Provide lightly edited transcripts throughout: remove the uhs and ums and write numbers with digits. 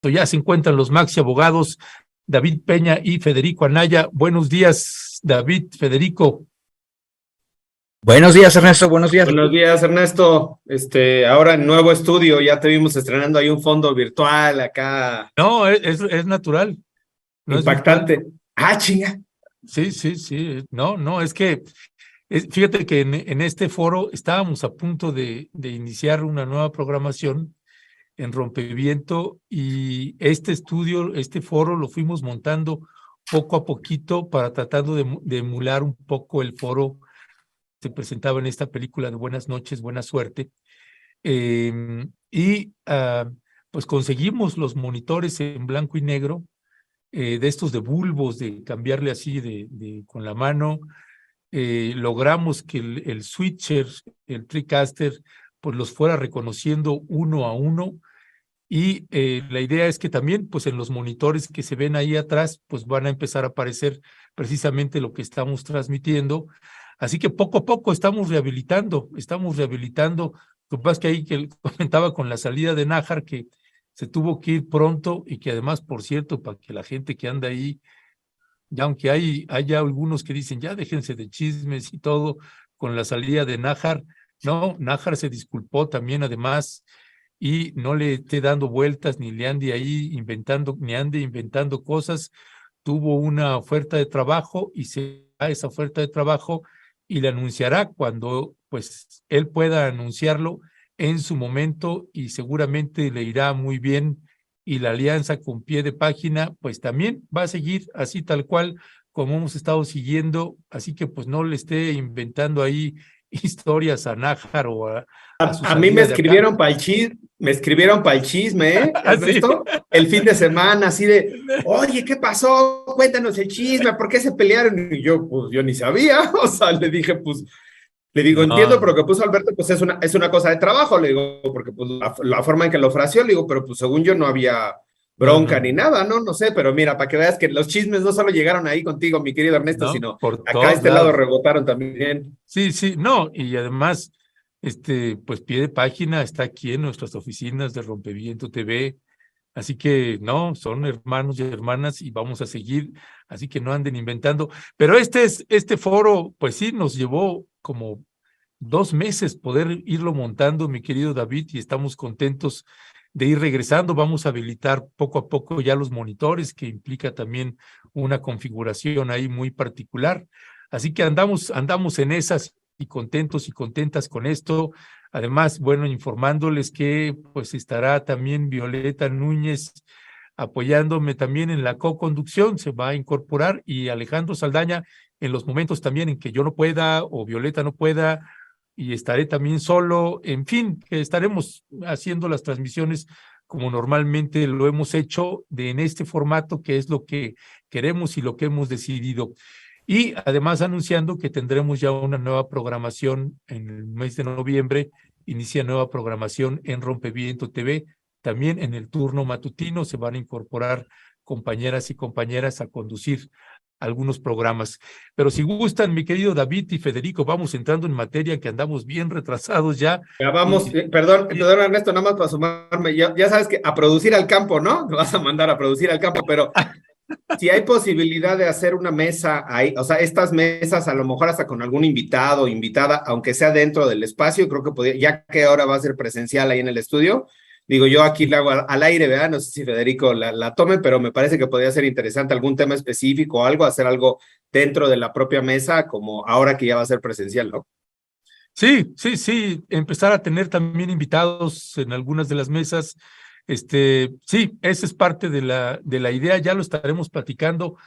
Ya se encuentran los Maxi abogados, David Peña y Federico Anaya. Buenos días, David, Federico. Buenos días, Ernesto, buenos días. Buenos días, Ernesto. Ahora en nuevo estudio, ya te vimos estrenando ahí un fondo virtual acá. No, es natural. No impactante. Chinga. Sí. No, es que fíjate que en este foro estábamos a punto de iniciar una nueva programación en Rompeviento, y este foro lo fuimos montando poco a poquito para tratando de emular un poco el foro que se presentaba en esta película de Buenas noches, buena suerte. Pues conseguimos los monitores en blanco y negro, de estos de bulbos, de cambiarle así con la mano. Logramos que el switcher, el TriCaster, pues los fuera reconociendo uno a uno. Y la idea es que también, pues en los monitores que se ven ahí atrás, pues van a empezar a aparecer precisamente lo que estamos transmitiendo. Así que poco a poco estamos rehabilitando. Lo que pasa es que ahí que comentaba con la salida de Nájar, que se tuvo que ir pronto, y que además, por cierto, para que la gente que anda ahí, ya aunque haya algunos que dicen, ya déjense de chismes y todo, con la salida de Nájar, no, Nájar se disculpó también además, y no le esté dando vueltas, ni le ande ahí inventando, ni ande inventando cosas. Tuvo una oferta de trabajo y se da esa oferta de trabajo, y la anunciará cuando pues él pueda anunciarlo en su momento, y seguramente le irá muy bien. Y la alianza con Pie de Página pues también va a seguir así tal cual como hemos estado siguiendo, así que pues no le esté inventando ahí historias a Nájar o a mí me escribieron para el chisme, Ernesto, el fin de semana, así de, oye, ¿qué pasó? Cuéntanos el chisme, ¿por qué se pelearon? Y yo, pues, yo ni sabía, o sea, le digo, entiendo, pero lo que puso Alberto, pues es una cosa de trabajo, le digo, porque pues la forma en que lo ofreció, le digo, pero pues según yo no había bronca ni nada, ¿no? No sé, pero mira, para que veas que los chismes no solo llegaron ahí contigo, mi querido Ernesto, sino por acá a este lado rebotaron también. Sí, no, y además, pues Pie de Página está aquí en nuestras oficinas de Rompeviento TV, así que no, son hermanos y hermanas y vamos a seguir, así que no anden inventando. Pero este foro, pues sí, nos llevó como 2 meses poder irlo montando, mi querido David, y estamos contentos de ir regresando. Vamos a habilitar poco a poco ya los monitores, que implica también una configuración ahí muy particular. Así que andamos en esas, y contentos y contentas con esto. Además, bueno, informándoles que pues estará también Violeta Núñez apoyándome también en la co-conducción, se va a incorporar, y Alejandro Saldaña en los momentos también en que yo no pueda o Violeta no pueda, y estaré también solo. En fin, que estaremos haciendo las transmisiones como normalmente lo hemos hecho, en este formato, que es lo que queremos y lo que hemos decidido. Y además anunciando que tendremos ya una nueva programación en el mes de noviembre. Inicia nueva programación en Rompeviento TV. También en el turno matutino se van a incorporar compañeras y compañeras a conducir algunos programas. Pero si gustan, mi querido David y Federico, vamos entrando en materia, que andamos bien retrasados ya. Ya vamos, perdón, Ernesto, nada más para sumarme, ya sabes que a producir al campo, ¿no? Te vas a mandar a producir al campo, pero si hay posibilidad de hacer una mesa ahí, o sea, estas mesas a lo mejor hasta con algún invitado o invitada, aunque sea dentro del espacio, creo que podría, ya que ahora va a ser presencial ahí en el estudio, digo, yo aquí la hago al aire, ¿verdad? No sé si Federico la tome, pero me parece que podría ser interesante algún tema específico o algo, hacer algo dentro de la propia mesa, como ahora que ya va a ser presencial, ¿no? Sí, empezar a tener también invitados en algunas de las mesas. Sí, esa es parte de la idea, ya lo estaremos platicando.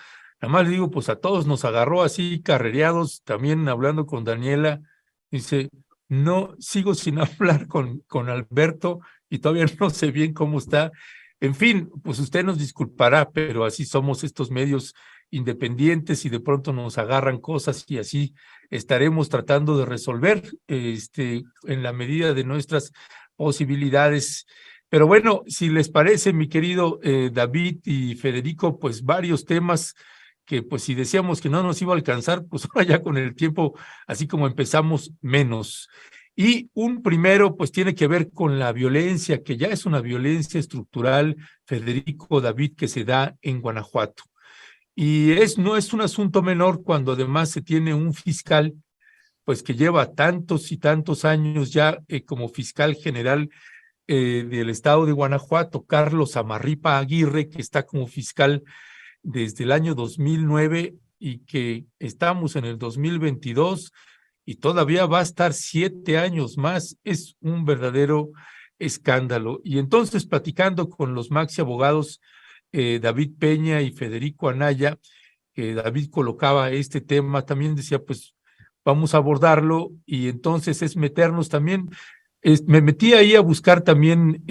Nada más le digo, pues a todos nos agarró así carrereados, también hablando con Daniela, dice, no, sigo sin hablar con Alberto, y todavía no sé bien cómo está. En fin, pues usted nos disculpará, pero así somos estos medios independientes, y de pronto nos agarran cosas, y así estaremos tratando de resolver en la medida de nuestras posibilidades. Pero bueno, si les parece, mi querido David y Federico, pues varios temas que pues si decíamos que no nos iba a alcanzar, pues ahora ya con el tiempo, así como empezamos, menos. Y un primero, pues tiene que ver con la violencia, que ya es una violencia estructural, Federico, David, que se da en Guanajuato. Y no es un asunto menor cuando además se tiene un fiscal, pues que lleva tantos y tantos años ya como fiscal general del estado de Guanajuato, Carlos Amarripa Aguirre, que está como fiscal desde el año 2009 y que estamos en el 2022 y todavía va a estar 7 años más. Es un verdadero escándalo. Y entonces, platicando con los maxi abogados David Peña y Federico Anaya, que David colocaba este tema, también decía, pues vamos a abordarlo, y entonces es meternos también. Me metí ahí a buscar también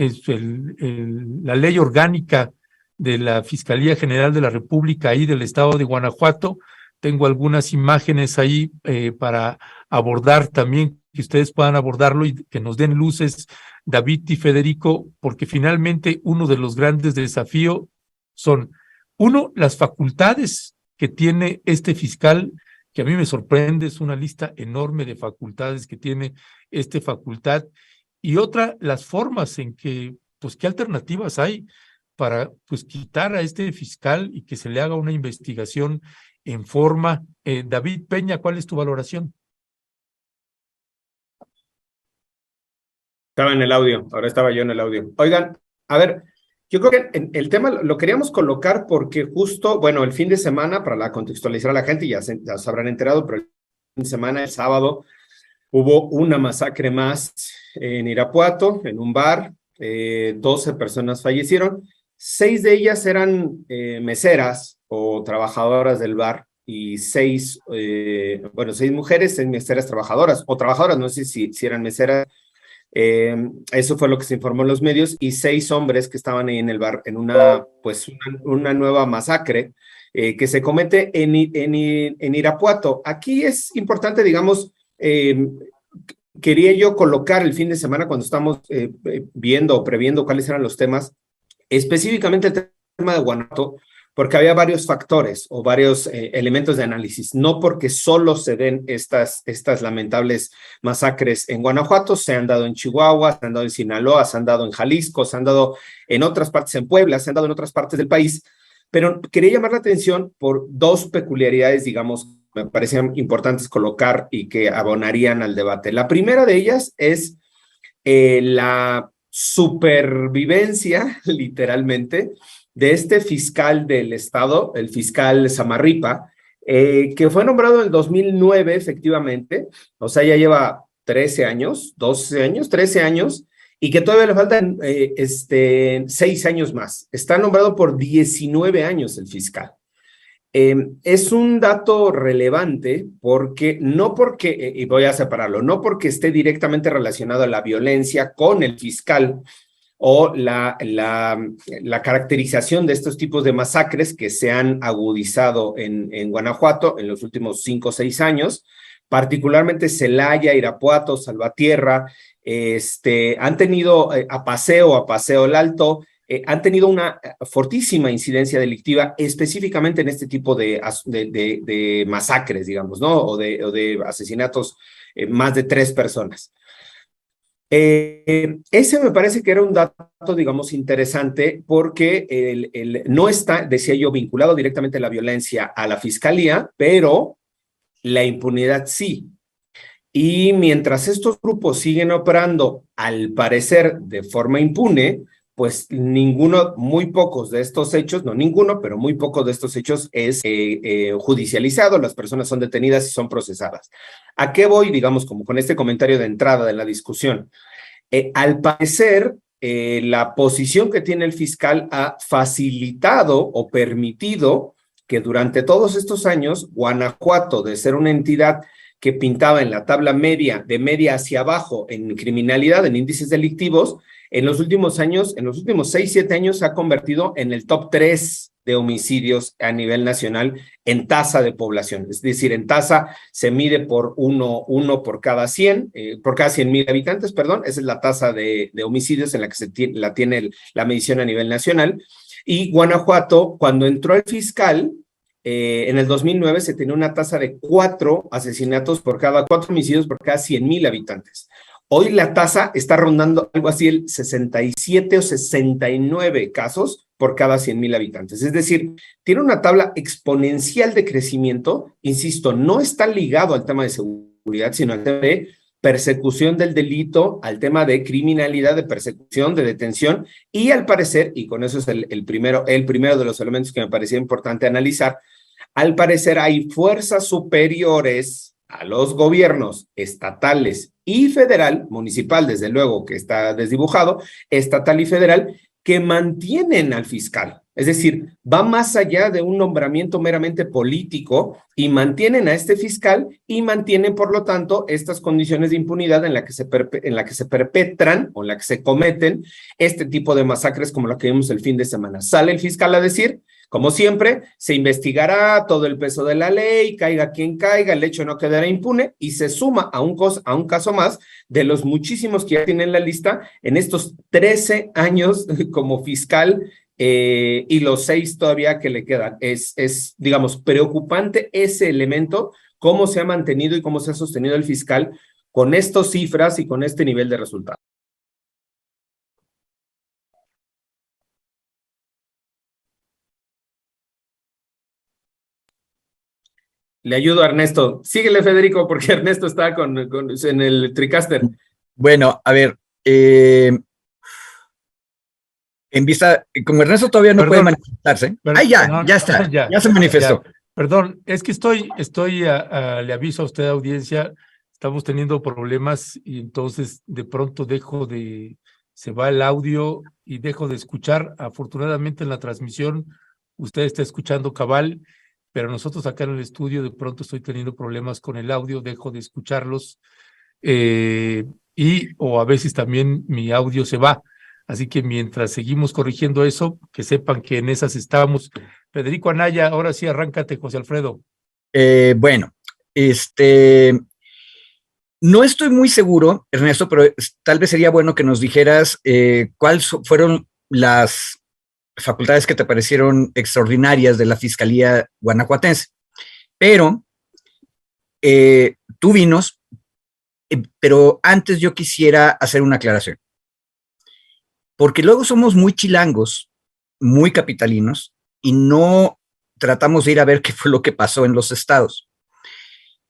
la ley orgánica de la Fiscalía General de la República ahí del estado de Guanajuato. Tengo algunas imágenes ahí para abordar también, que ustedes puedan abordarlo y que nos den luces, David y Federico, porque finalmente uno de los grandes desafíos son, uno, las facultades que tiene este fiscal, que a mí me sorprende, es una lista enorme de facultades que tiene facultad, y otra, las formas en que, pues, qué alternativas hay para, pues, quitar a este fiscal y que se le haga una investigación en forma. David Peña, ¿cuál es tu valoración? Estaba en el audio, ahora estaba yo en el audio. Oigan, a ver, yo creo que el tema lo queríamos colocar porque justo, bueno, el fin de semana, para contextualizar a la gente, ya se habrán enterado, pero el fin de semana, el sábado, hubo una masacre más en Irapuato, en un bar. 12 personas fallecieron. 6 de ellas eran meseras o trabajadoras del bar, y 6 mujeres, 6 meseras trabajadoras, o trabajadoras, no sé si eran meseras. Eso fue lo que se informó en los medios, y 6 hombres que estaban ahí en el bar en una nueva masacre que se comete en Irapuato. Aquí es importante, digamos, quería yo colocar el fin de semana, cuando estamos viendo o previendo cuáles eran los temas, específicamente el tema de Guanajuato, porque había varios factores o varios elementos de análisis. No porque solo se den estas lamentables masacres en Guanajuato, se han dado en Chihuahua, se han dado en Sinaloa, se han dado en Jalisco, se han dado en otras partes, en Puebla, se han dado en otras partes del país, pero quería llamar la atención por 2 peculiaridades, digamos, me parecían importantes colocar y que abonarían al debate. La primera de ellas es la supervivencia, literalmente, de este fiscal del estado, el fiscal Samarripa, que fue nombrado en el 2009, efectivamente, o sea, ya lleva 13 años, 12 años, 13 años, y que todavía le faltan 6 años más. Está nombrado por 19 años el fiscal. Es un dato relevante porque, y voy a separarlo, no porque esté directamente relacionado a la violencia con el fiscal o la caracterización de estos tipos de masacres que se han agudizado en Guanajuato en los últimos 5 o 6 años, particularmente Celaya, Irapuato, Salvatierra, han tenido a Paseo el Alto, han tenido una fortísima incidencia delictiva, específicamente en este tipo de masacres, digamos, ¿no? O de asesinatos, más de 3 personas. Ese me parece que era un dato, digamos, interesante, porque no está, decía yo, vinculado directamente la violencia a la fiscalía, pero la impunidad sí. Y mientras estos grupos siguen operando, al parecer, de forma impune, pues muy pocos de estos hechos, no ninguno, pero muy pocos de estos hechos es judicializado, las personas son detenidas y son procesadas. ¿A qué voy, digamos, como con este comentario de entrada de la discusión? Al parecer, la posición que tiene el fiscal ha facilitado o permitido que durante todos estos años, Guanajuato, de ser una entidad que pintaba en la tabla media, de media hacia abajo en criminalidad, en índices delictivos, en los últimos años, en los últimos 6, 7 años, se ha convertido en el top 3 de homicidios a nivel nacional en tasa de población. Es decir, en tasa se mide por uno por cada 100,000 habitantes, perdón. Esa es la tasa de homicidios en la que tiene la medición a nivel nacional. Y Guanajuato, cuando entró el fiscal, en el 2009 se tenía una tasa de 4 homicidios por cada 100,000 habitantes. Hoy la tasa está rondando algo así el 67 o 69 casos por cada 100,000 habitantes. Es decir, tiene una tabla exponencial de crecimiento. Insisto, no está ligado al tema de seguridad, sino al tema de persecución del delito, al tema de criminalidad, de persecución, de detención, y al parecer, y con eso es el primero de los elementos que me parecía importante analizar, al parecer hay fuerzas superiores a los gobiernos estatales y federal, municipal desde luego que está desdibujado, estatal y federal, que mantienen al fiscal. Es decir, va más allá de un nombramiento meramente político y mantienen a este fiscal y mantienen, por lo tanto, estas condiciones de impunidad en la que se perpetran o en la que se cometen este tipo de masacres como la que vimos el fin de semana. Sale el fiscal a decir, como siempre, se investigará todo el peso de la ley, caiga quien caiga, el hecho no quedará impune y se suma a un caso más de los muchísimos que ya tienen la lista en estos 13 años como fiscal y los 6 todavía que le quedan. Digamos, preocupante ese elemento, cómo se ha mantenido y cómo se ha sostenido el fiscal con estas cifras y con este nivel de resultados. Le ayudo a Ernesto. Síguele, Federico, porque Ernesto está en el TriCaster. Bueno, a ver, en vista, como Ernesto todavía no puede manifestarse. Ya está, ya se manifestó. Ya. Perdón, es que le aviso a usted, audiencia, estamos teniendo problemas y entonces de pronto se va el audio y dejo de escuchar. Afortunadamente en la transmisión usted está escuchando cabal, pero nosotros acá en el estudio de pronto estoy teniendo problemas con el audio, dejo de escucharlos o a veces también mi audio se va. Así que mientras seguimos corrigiendo eso, que sepan que en esas estamos. Federico Anaya, ahora sí arráncate, José Alfredo. Bueno, no estoy muy seguro, Ernesto, pero tal vez sería bueno que nos dijeras cuáles fueron las facultades que te parecieron extraordinarias de la Fiscalía guanajuatense. Pero tú vinos, pero antes yo quisiera hacer una aclaración. Porque luego somos muy chilangos, muy capitalinos, y no tratamos de ir a ver qué fue lo que pasó en los estados.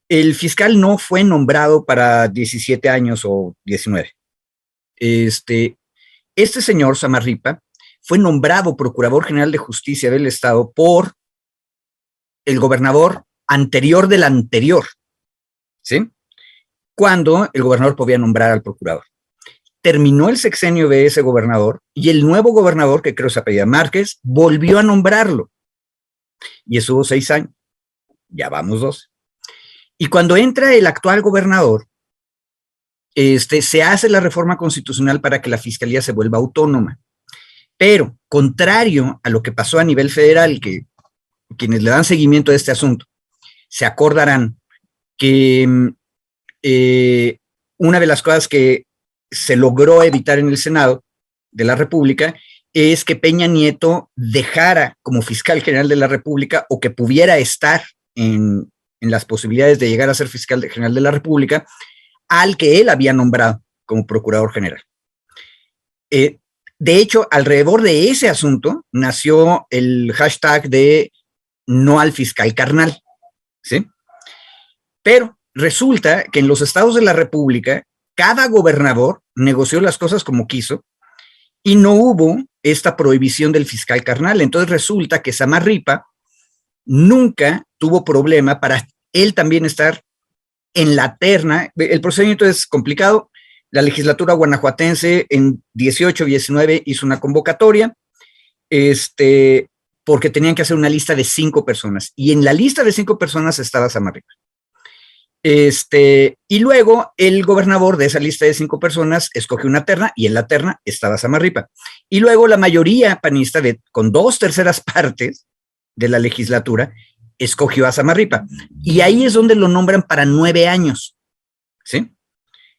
El fiscal no fue nombrado para 17 años o 19. Este señor Samarripa fue nombrado Procurador General de Justicia del Estado por el gobernador anterior del anterior, ¿sí? Cuando el gobernador podía nombrar al procurador. Terminó el sexenio de ese gobernador y el nuevo gobernador, que creo se apellida Márquez, volvió a nombrarlo. Y estuvo 6 años. Ya vamos 2. Y cuando entra el actual gobernador, se hace la reforma constitucional para que la fiscalía se vuelva autónoma. Pero, contrario a lo que pasó a nivel federal, que quienes le dan seguimiento a este asunto se acordarán que una de las cosas que se logró evitar en el Senado de la República es que Peña Nieto dejara como fiscal general de la República o que pudiera estar en las posibilidades de llegar a ser fiscal general de la República al que él había nombrado como procurador general. De hecho, alrededor de ese asunto nació el hashtag de no al fiscal carnal, ¿sí? Pero resulta que en los estados de la República, cada gobernador negoció las cosas como quiso y no hubo esta prohibición del fiscal carnal. Entonces resulta que Samarripa nunca tuvo problema para él también estar en la terna. El procedimiento es complicado. La legislatura guanajuatense en 18, 19 hizo una convocatoria, porque tenían que hacer una lista de 5 personas. Y en la lista de 5 personas estaba Samarripa. Y luego el gobernador de esa lista de 5 personas escogió una terna y en la terna estaba Samarripa. Y luego la mayoría panista, con 2/3 partes de la legislatura, escogió a Samarripa. Y ahí es donde lo nombran para 9 años, ¿sí?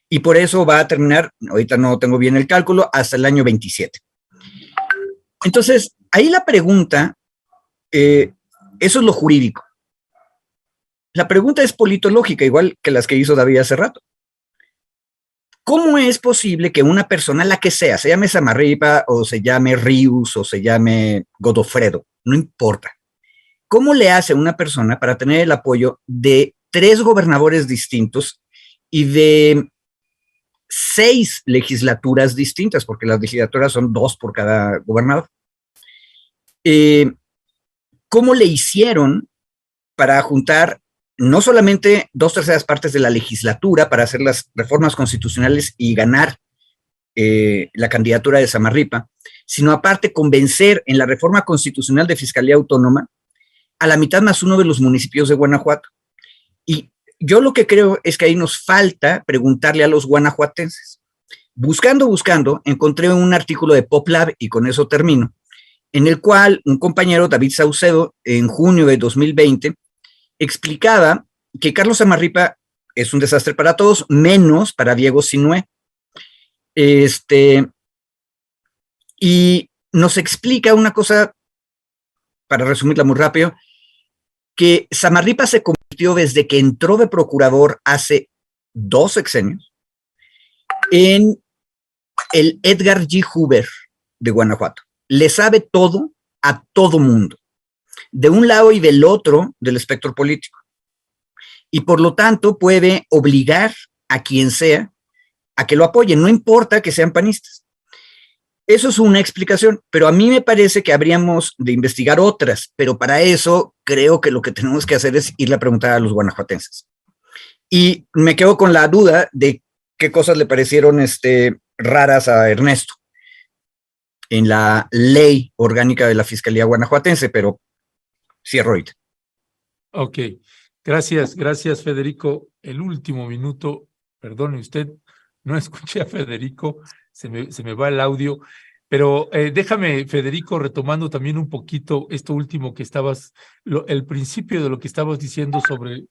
Y por eso va a terminar, ahorita no tengo bien el cálculo, hasta el año 27. Entonces, ahí la pregunta, eso es lo jurídico. La pregunta es politológica, igual que las que hizo David hace rato. ¿Cómo es posible que una persona, la que sea, se llame Samarripa o se llame Rius o se llame Godofredo, no importa, cómo le hace una persona para tener el apoyo de 3 gobernadores distintos y de 6 legislaturas distintas, porque las legislaturas son 2 por cada gobernador? ¿Cómo le hicieron para juntar no solamente 2/3 partes de la legislatura para hacer las reformas constitucionales y ganar la candidatura de Samarripa, sino aparte convencer en la reforma constitucional de Fiscalía Autónoma a la mitad más uno de los municipios de Guanajuato? Y yo lo que creo es que ahí nos falta preguntarle a los guanajuatenses. Buscando, encontré un artículo de PopLab, y con eso termino, en el cual un compañero, David Saucedo, en junio de 2020, explicaba que Carlos Samarripa es un desastre para todos, menos para Diego Sinué. Y nos explica una cosa, para resumirla muy rápido, que Samarripa se convirtió desde que entró de procurador hace 2 sexenios en el Edgar G. Hoover de Guanajuato. Le sabe todo a todo mundo, de un lado y del otro del espectro político. Y por lo tanto puede obligar a quien sea a que lo apoyen, no importa que sean panistas. Eso es una explicación, pero a mí me parece que habríamos de investigar otras, pero para eso creo que lo que tenemos que hacer es irle a preguntar a los guanajuatenses. Y me quedo con la duda de qué cosas le parecieron raras a Ernesto en la ley orgánica de la Fiscalía Guanajuatense, pero cierro ahorita. Ok, gracias Federico. El último minuto, perdone usted, no escuché a Federico, se me va el audio, pero déjame, Federico, retomando también un poquito esto último que el principio de lo que estabas diciendo sobre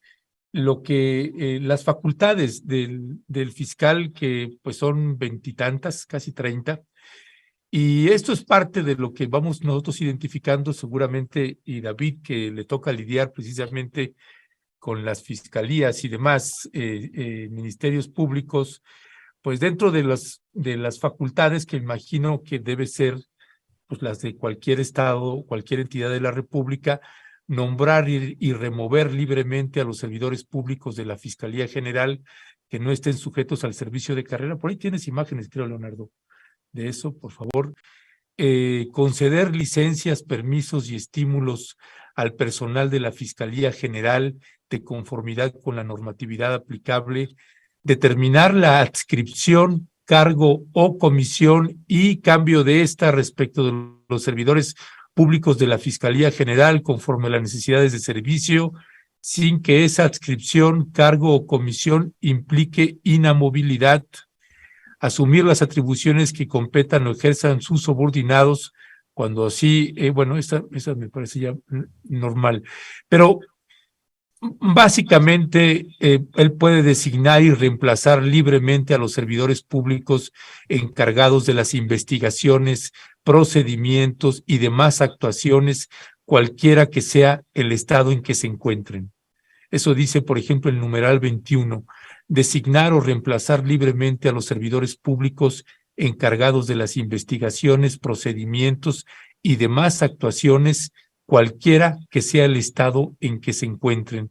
lo que las facultades del fiscal, que pues son 20 y tantas, casi 30, y esto es parte de lo que vamos nosotros identificando seguramente, y David, que le toca lidiar precisamente con las fiscalías y demás ministerios públicos, pues dentro de las facultades que imagino que debe ser pues las de cualquier estado, cualquier entidad de la República, nombrar y remover libremente a los servidores públicos de la Fiscalía General que no estén sujetos al servicio de carrera. Por ahí tienes imágenes, creo, Leonardo, de eso, por favor. Conceder licencias, permisos y estímulos al personal de la Fiscalía General de conformidad con la normatividad aplicable, determinar la adscripción, cargo o comisión y cambio de esta respecto de los servidores públicos de la Fiscalía General conforme a las necesidades de servicio, sin que esa adscripción, cargo o comisión implique inamovilidad, asumir las atribuciones que competan o ejerzan sus subordinados, cuando así, bueno, esa me parece ya normal, pero básicamente él puede designar y reemplazar libremente a los servidores públicos encargados de las investigaciones, procedimientos y demás actuaciones, cualquiera que sea el estado en que se encuentren. Eso dice, por ejemplo, el numeral 21, designar o reemplazar libremente a los servidores públicos encargados de las investigaciones, procedimientos y demás actuaciones, cualquiera que sea el estado en que se encuentren.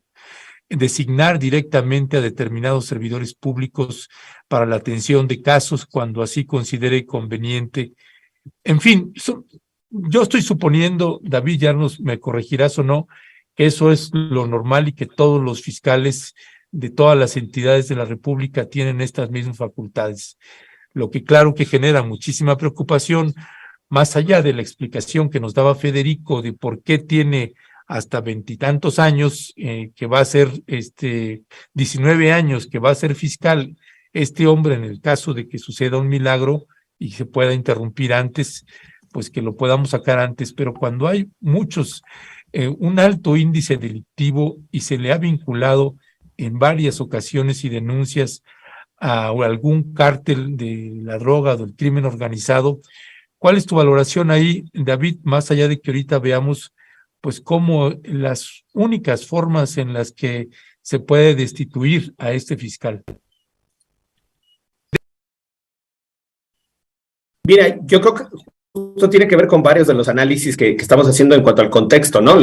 Designar directamente a determinados servidores públicos para la atención de casos cuando así considere conveniente. En fin, yo estoy suponiendo, David, ya me corregirás o no, que eso es lo normal y que todos los fiscales de todas las entidades de la República tienen estas mismas facultades. Lo que claro que genera muchísima preocupación, más allá de la explicación que nos daba Federico de por qué tiene hasta 20 y tantos años, que va a ser 19 años, que va a ser fiscal, este hombre, en el caso de que suceda un milagro y se pueda interrumpir antes, pues que lo podamos sacar antes. Pero cuando hay un alto índice delictivo y se le ha vinculado en varias ocasiones y denuncias a algún cártel de la droga o del crimen organizado, ¿cuál es tu valoración ahí, David, más allá de que ahorita veamos pues cómo las únicas formas en las que se puede destituir a este fiscal? Mira, yo creo que esto tiene que ver con varios de los análisis que estamos haciendo en cuanto al contexto, ¿no?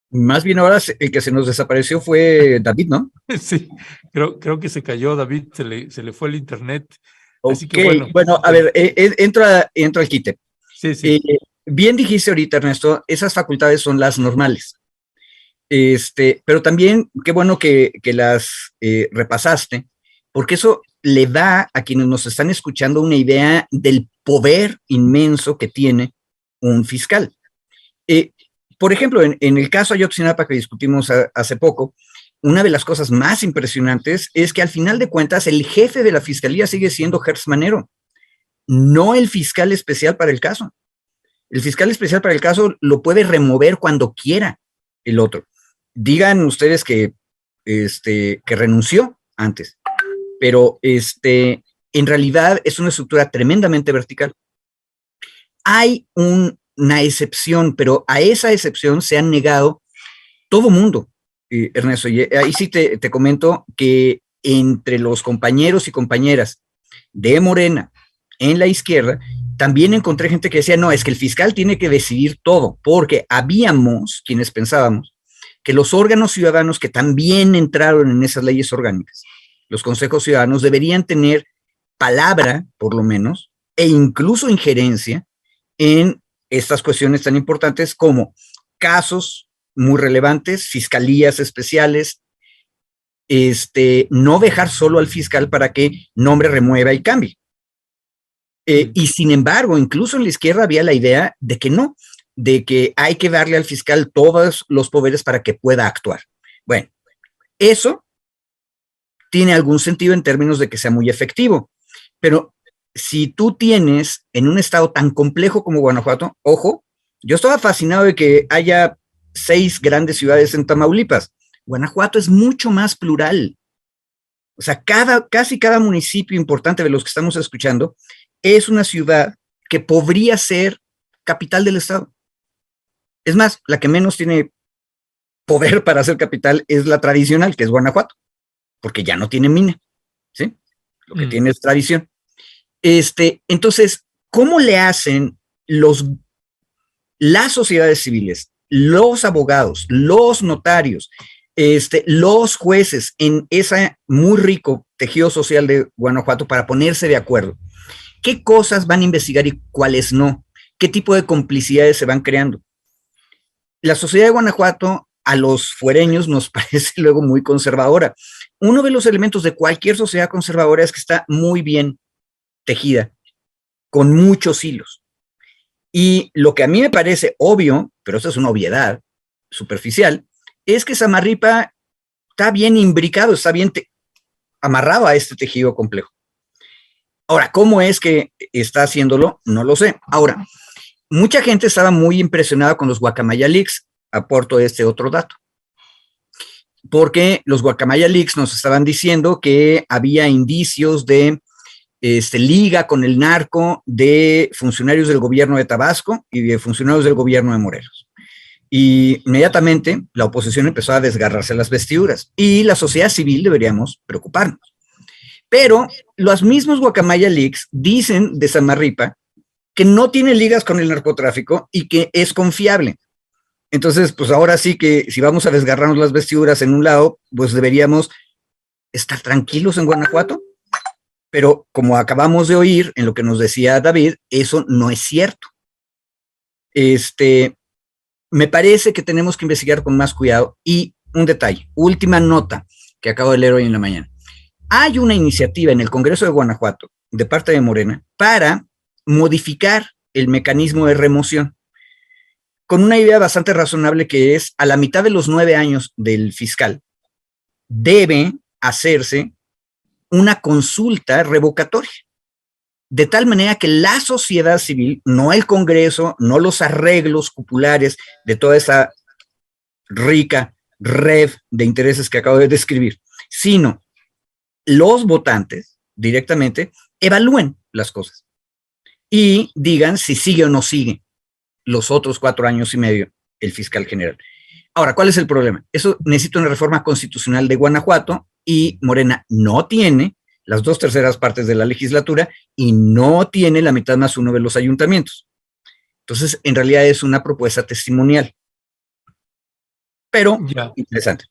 Más bien ahora el que se nos desapareció fue David, ¿no? Sí, creo que se cayó David, se le fue el internet. Así Ok, que bueno, a ver, entra al quite. Sí. Bien dijiste ahorita, Ernesto, esas facultades son las normales. Pero también qué bueno que las repasaste, porque eso le da a quienes nos están escuchando una idea del poder inmenso que tiene un fiscal. Por ejemplo, en el caso Ayotzinapa que discutimos hace poco, una de las cosas más impresionantes es que al final de cuentas el jefe de la fiscalía sigue siendo Gertz Manero, no el fiscal especial para el caso. El fiscal especial para el caso lo puede remover cuando quiera el otro. Digan ustedes que renunció antes, pero en realidad es una estructura tremendamente vertical. Hay una excepción, pero a esa excepción se han negado todo mundo, Ernesto. Y ahí sí te comento que entre los compañeros y compañeras de Morena en la izquierda, también encontré gente que decía, no, es que el fiscal tiene que decidir todo, porque habíamos quienes pensábamos que los órganos ciudadanos que también entraron en esas leyes orgánicas, los consejos ciudadanos, deberían tener palabra, por lo menos, e incluso injerencia en estas cuestiones tan importantes como casos muy relevantes, fiscalías especiales, no dejar solo al fiscal para que nombre, remueva y cambie. Y sin embargo, incluso en la izquierda había la idea de que no, de que hay que darle al fiscal todos los poderes para que pueda actuar. Bueno, eso tiene algún sentido en términos de que sea muy efectivo, pero si tú tienes en un estado tan complejo como Guanajuato, ojo, yo estaba fascinado de que haya 6 grandes ciudades en Tamaulipas. Guanajuato es mucho más plural. O sea, casi cada municipio importante de los que estamos escuchando es una ciudad que podría ser capital del estado. Es más, la que menos tiene poder para ser capital es la tradicional, que es Guanajuato, porque ya no tiene mina, ¿sí? Lo que tiene es tradición. Entonces, ¿cómo le hacen las sociedades civiles, los abogados, los notarios, los jueces en ese muy rico tejido social de Guanajuato para ponerse de acuerdo? ¿Qué cosas van a investigar y cuáles no? ¿Qué tipo de complicidades se van creando? La sociedad de Guanajuato a los fuereños nos parece luego muy conservadora. Uno de los elementos de cualquier sociedad conservadora es que está muy bien tejida, con muchos hilos. Y lo que a mí me parece obvio, pero eso es una obviedad superficial, es que Samarripa está bien imbricado, está bien amarrado a este tejido complejo. Ahora, ¿cómo es que está haciéndolo? No lo sé. Ahora, mucha gente estaba muy impresionada con los Guacamaya Leaks. Aporto otro dato. Porque los Guacamaya Leaks nos estaban diciendo que había indicios de liga con el narco de funcionarios del gobierno de Tabasco y de funcionarios del gobierno de Morelos. Y inmediatamente la oposición empezó a desgarrarse las vestiduras y la sociedad civil deberíamos preocuparnos. Pero los mismos Guacamaya Leaks dicen de Samarripa que no tiene ligas con el narcotráfico y que es confiable. Entonces, pues ahora sí que si vamos a desgarrarnos las vestiduras en un lado, pues deberíamos estar tranquilos en Guanajuato. Pero como acabamos de oír en lo que nos decía David, eso no es cierto. Me parece que tenemos que investigar con más cuidado. Y un detalle, última nota que acabo de leer hoy en la mañana. Hay una iniciativa en el Congreso de Guanajuato, de parte de Morena, para modificar el mecanismo de remoción, con una idea bastante razonable que es, a la mitad de los 9 años del fiscal, debe hacerse una consulta revocatoria, de tal manera que la sociedad civil, no el Congreso, no los arreglos cupulares de toda esa rica red de intereses que acabo de describir, sino los votantes directamente evalúen las cosas y digan si sigue o no sigue los otros 4 años y medio el fiscal general. Ahora, ¿cuál es el problema? Eso necesita una reforma constitucional de Guanajuato y Morena no tiene las 2/3 partes de la legislatura y no tiene la mitad más uno de los ayuntamientos. Entonces, en realidad es una propuesta testimonial, pero Ya. interesante.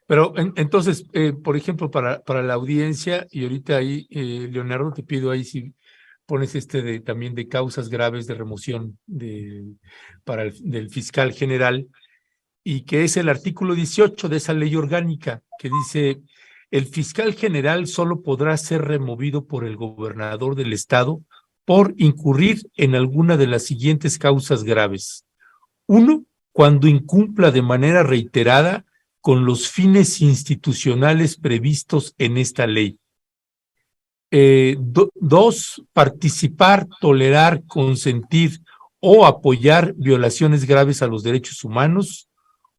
Pero entonces, por ejemplo, para la audiencia, y ahorita ahí, Leonardo, te pido ahí si pones también de causas graves de remoción del fiscal general, y que es el artículo 18 de esa ley orgánica, que dice: el fiscal general solo podrá ser removido por el gobernador del estado por incurrir en alguna de las siguientes causas graves. 1, cuando incumpla de manera reiterada con los fines institucionales previstos en esta ley. 2, participar, tolerar, consentir o apoyar violaciones graves a los derechos humanos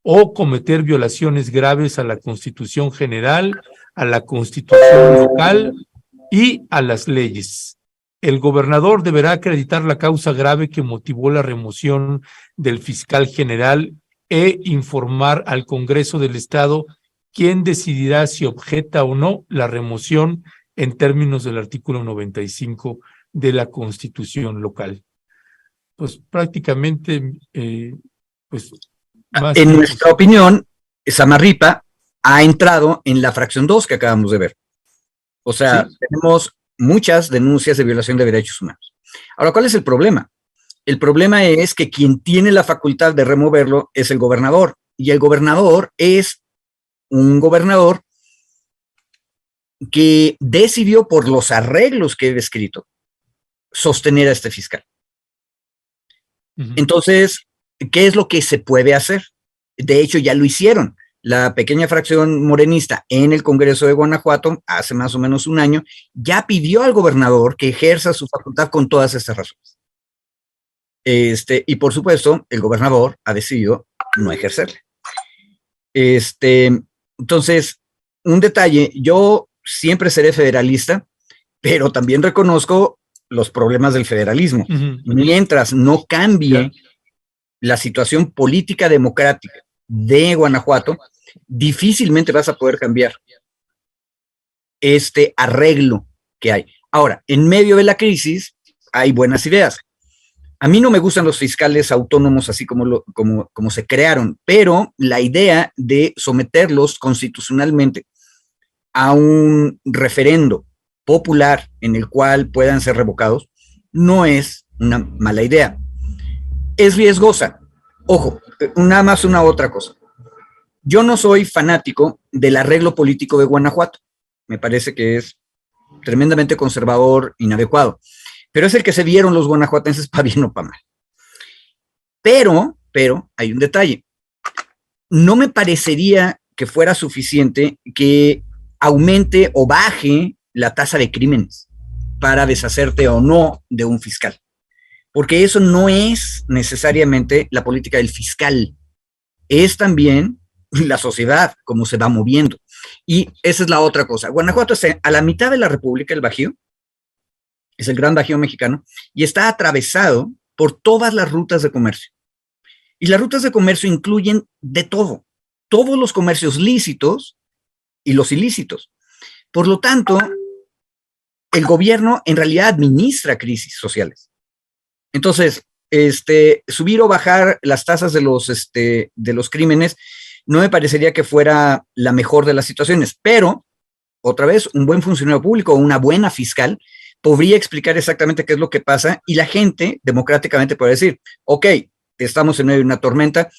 o cometer violaciones graves a la Constitución General, a la Constitución local y a las leyes. El gobernador deberá acreditar la causa grave que motivó la remoción del fiscal general e informar al Congreso del Estado, quien decidirá si objeta o no la remoción en términos del artículo 95 de la Constitución local. Pues prácticamente, pues más en nuestra opinión, Samarripa ha entrado en la fracción 2 que acabamos de ver. O sea, ¿sí? Tenemos muchas denuncias de violación de derechos humanos. Ahora, ¿cuál es el problema? El problema es que quien tiene la facultad de removerlo es el gobernador, y el gobernador es un gobernador que decidió, por los arreglos que he descrito, sostener a este fiscal. Entonces, ¿qué es lo que se puede hacer? De hecho, ya lo hicieron. La pequeña fracción morenista en el Congreso de Guanajuato, hace más o menos un año, ya pidió al gobernador que ejerza su facultad con todas estas razones. Y por supuesto, el gobernador ha decidido no ejercerle. Entonces, un detalle, yo siempre seré federalista, pero también reconozco los problemas del federalismo. Mientras no cambie la situación política democrática de Guanajuato, difícilmente vas a poder cambiar este arreglo que hay. Ahora, en medio de la crisis hay buenas ideas. A mí no me gustan los fiscales autónomos así como se crearon, pero la idea de someterlos constitucionalmente a un referendo popular en el cual puedan ser revocados no es una mala idea. Es riesgosa. Ojo, nada más una otra cosa. Yo no soy fanático del arreglo político de Guanajuato. Me parece que es tremendamente conservador, inadecuado. Pero es el que se vieron los guanajuatenses para bien o para mal. Pero hay un detalle. No me parecería que fuera suficiente que aumente o baje la tasa de crímenes para deshacerte o no de un fiscal. Porque eso no es necesariamente la política del fiscal. Es también la sociedad, cómo se va moviendo. Y esa es la otra cosa. Guanajuato está a la mitad de la República, el Bajío, es el Gran Bajío mexicano, y está atravesado por todas las rutas de comercio. Y las rutas de comercio incluyen de todo, todos los comercios lícitos y los ilícitos. Por lo tanto, el gobierno en realidad administra crisis sociales. Entonces, subir o bajar las tasas de los crímenes no me parecería que fuera la mejor de las situaciones, pero, otra vez, un buen funcionario público o una buena fiscal podría explicar exactamente qué es lo que pasa y la gente democráticamente puede decir, ok, estamos en medio de una tormenta,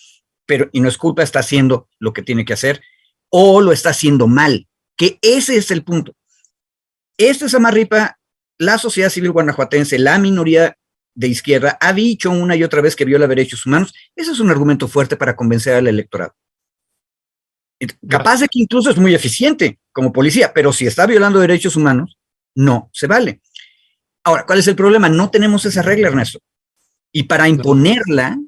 pero, y no es culpa, está haciendo lo que tiene que hacer o lo está haciendo mal, que ese es el punto. Samarripa, la sociedad civil guanajuatense, la minoría de izquierda, ha dicho una y otra vez que viola derechos humanos. Ese es un argumento fuerte para convencer al electorado. Capaz de que incluso es muy eficiente como policía, pero si está violando derechos humanos, no se vale. Ahora, ¿cuál es el problema? No tenemos esa regla, Ernesto. Y para imponerla,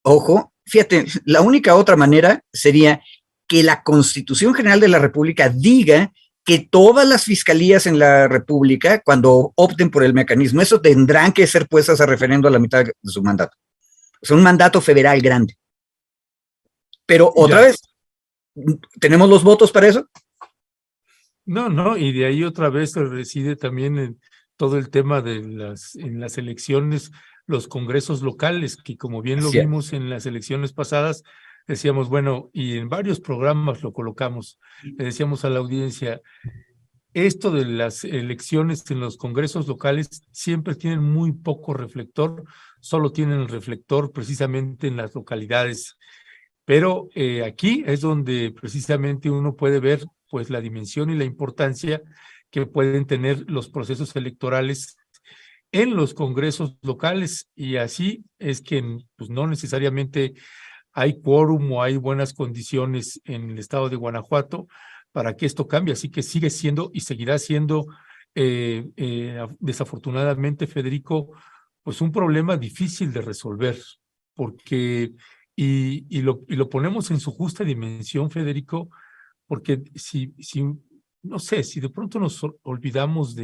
ojo, fíjate, la única otra manera sería que la Constitución General de la República diga que todas las fiscalías en la República, cuando opten por el mecanismo, eso tendrán que ser puestas a referendo a la mitad de su mandato. O sea, un mandato federal grande. Pero otra vez, ¿Tenemos los votos para eso? No, y de ahí otra vez reside también en todo el tema de en las elecciones, los congresos locales, que como bien lo Así es. vimos en las elecciones pasadas, decíamos, bueno, y en varios programas lo colocamos, le decíamos a la audiencia, esto de las elecciones en los congresos locales siempre tienen muy poco reflector, solo tienen el reflector precisamente en las localidades. Pero aquí es donde precisamente uno puede ver pues la dimensión y la importancia que pueden tener los procesos electorales en los congresos locales, y así es que pues, no necesariamente hay quórum o hay buenas condiciones en el estado de Guanajuato para que esto cambie, así que sigue siendo y seguirá siendo desafortunadamente, Federico, pues un problema difícil de resolver, porque y lo ponemos en su justa dimensión, Federico, porque no sé, si de pronto nos olvidamos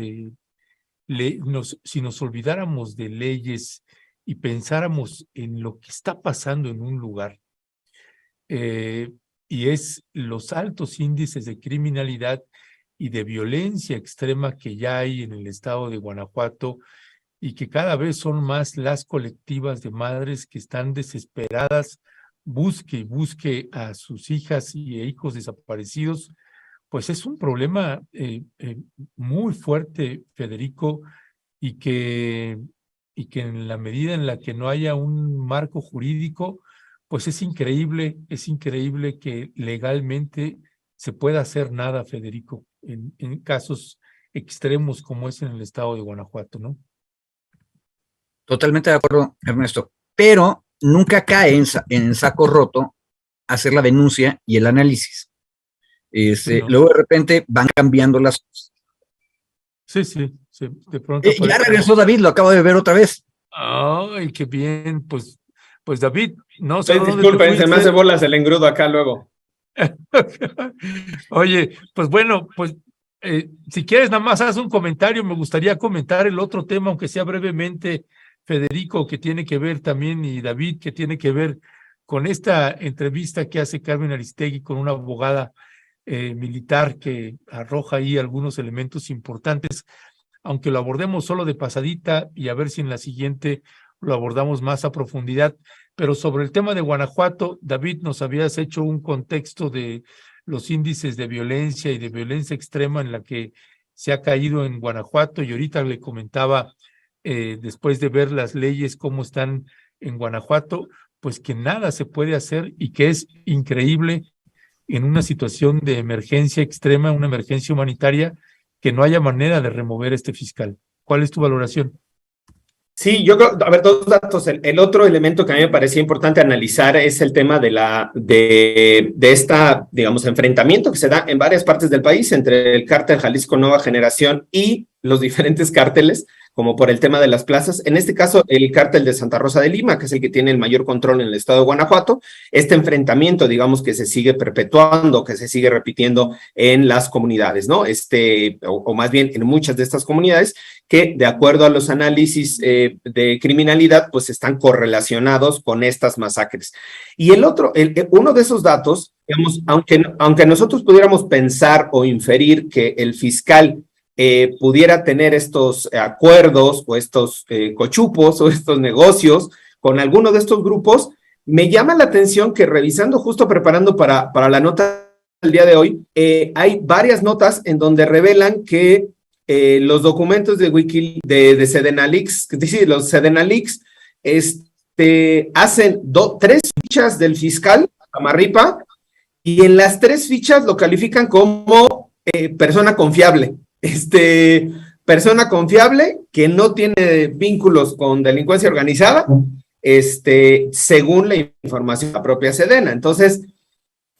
si nos olvidáramos de leyes y pensáramos en lo que está pasando en un lugar, y es los altos índices de criminalidad y de violencia extrema que ya hay en el estado de Guanajuato, y que cada vez son más las colectivas de madres que están desesperadas, busque y busque a sus hijas y hijos desaparecidos, pues es un problema muy fuerte, Federico, y que en la medida en la que no haya un marco jurídico, pues es increíble que legalmente se pueda hacer nada, Federico, en casos extremos como es en el estado de Guanajuato, ¿no? Totalmente de acuerdo, Ernesto. Pero nunca cae en saco roto hacer la denuncia y el análisis. Sí, ¿no? Luego de repente van cambiando las cosas. Sí, de pronto. Ya regresó David, lo acabo de ver otra vez. Ay, qué bien, pues David, no sé dónde te Disculpen, se me fuiste. hace bolas el engrudo acá luego. Oye, pues bueno, pues si quieres nada más haz un comentario, me gustaría comentar el otro tema, aunque sea brevemente, Federico, que tiene que ver también, y David, que tiene que ver con esta entrevista que hace Carmen Aristegui con una abogada militar que arroja ahí algunos elementos importantes, aunque lo abordemos solo de pasadita y a ver si en la siguiente lo abordamos más a profundidad. Pero sobre el tema de Guanajuato, David, nos habías hecho un contexto de los índices de violencia y de violencia extrema en la que se ha caído en Guanajuato, y ahorita le comentaba, después de ver las leyes cómo están en Guanajuato, pues que nada se puede hacer y que es increíble en una situación de emergencia extrema, una emergencia humanitaria, que no haya manera de remover este fiscal. ¿Cuál es tu valoración? Sí, yo creo, a ver, dos datos. El otro elemento que a mí me parecía importante analizar es el tema de esta, digamos, enfrentamiento que se da en varias partes del país entre el cártel Jalisco Nueva Generación y los diferentes cárteles, como por el tema de las plazas. En este caso, el cártel de Santa Rosa de Lima, que es el que tiene el mayor control en el estado de Guanajuato. Este enfrentamiento, digamos, que se sigue perpetuando, que se sigue repitiendo en las comunidades, ¿no? O más bien en muchas de estas comunidades, que de acuerdo a los análisis de criminalidad, pues están correlacionados con estas masacres. Y el otro, uno de esos datos, digamos, aunque nosotros pudiéramos pensar o inferir que el fiscal pudiera tener estos acuerdos o estos cochupos o estos negocios con alguno de estos grupos, me llama la atención que revisando, justo preparando para la nota del día de hoy, hay varias notas en donde revelan que los documentos de Sedenaleaks, es decir, los Sedenaleaks, hacen 3 fichas del fiscal Amarripa, y en las 3 fichas lo califican como persona confiable. Persona confiable que no tiene vínculos con delincuencia organizada, según la información de la propia Sedena. Entonces,